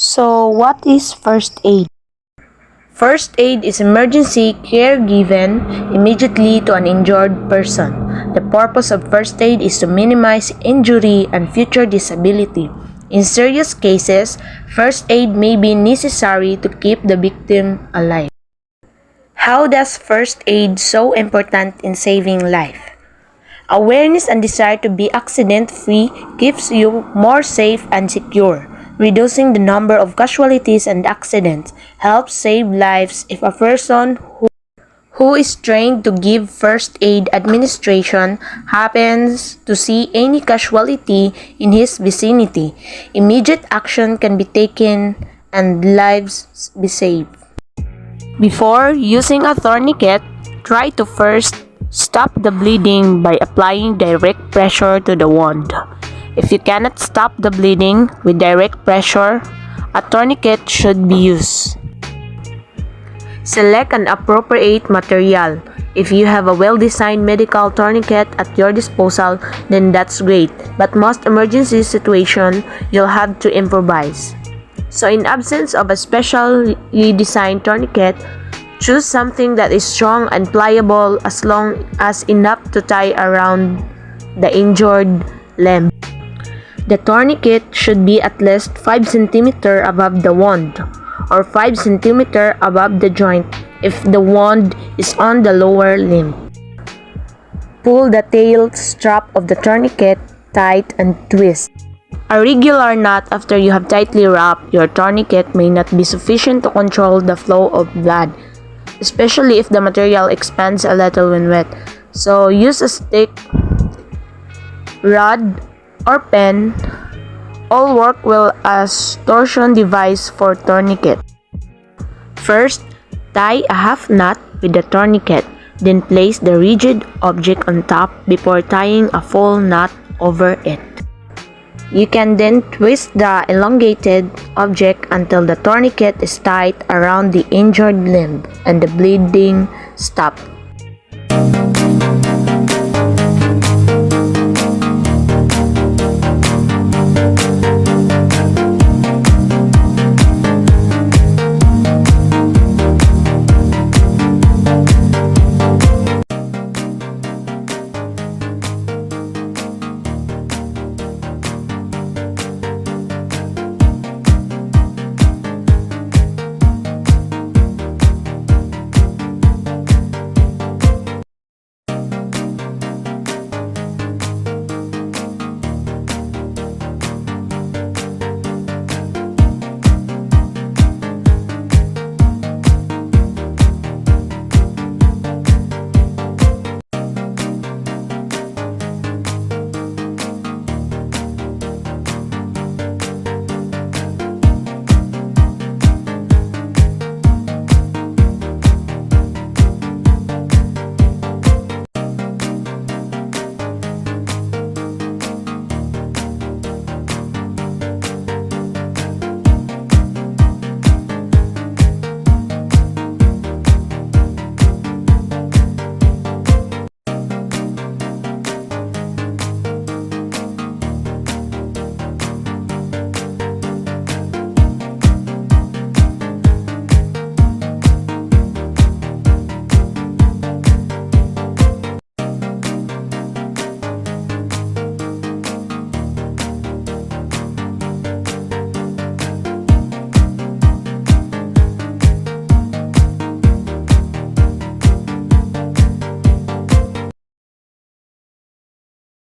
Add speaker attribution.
Speaker 1: So, what is first aid?
Speaker 2: First aid is emergency care given immediately to an injured person. The purpose of first aid is to minimize injury and future disability. In serious cases, first aid may be necessary to keep the victim alive. How does first aid so important in saving life? Awareness and desire to be accident-free keeps you more safe and secure. Reducing the number of casualties and accidents helps save lives if a person who is trained to give first aid administration happens to see any casualty in his vicinity. Immediate action can be taken and lives be saved. Before using a tourniquet, try to first stop the bleeding by applying direct pressure to the wound. If you cannot stop the bleeding with direct pressure, a tourniquet should be used. Select an appropriate material. If you have a well-designed medical tourniquet at your disposal, then that's great. But most emergency situations, you'll have to improvise. So in absence of a specially designed tourniquet, choose something that is strong and pliable as long as enough to tie around the injured limb. The tourniquet should be at least 5 cm above the wound, or 5 cm above the joint if the wound is on the lower limb. Pull the tail strap of the tourniquet tight and twist. A regular knot after you have tightly wrapped your tourniquet may not be sufficient to control the flow of blood, especially if the material expands a little when wet. So use a stick, rod, or pen. All work well as torsion device for tourniquet. First, tie a half knot with the tourniquet, then place the rigid object on top before tying a full knot over it. You can then twist the elongated object until the tourniquet is tight around the injured limb and the bleeding stops.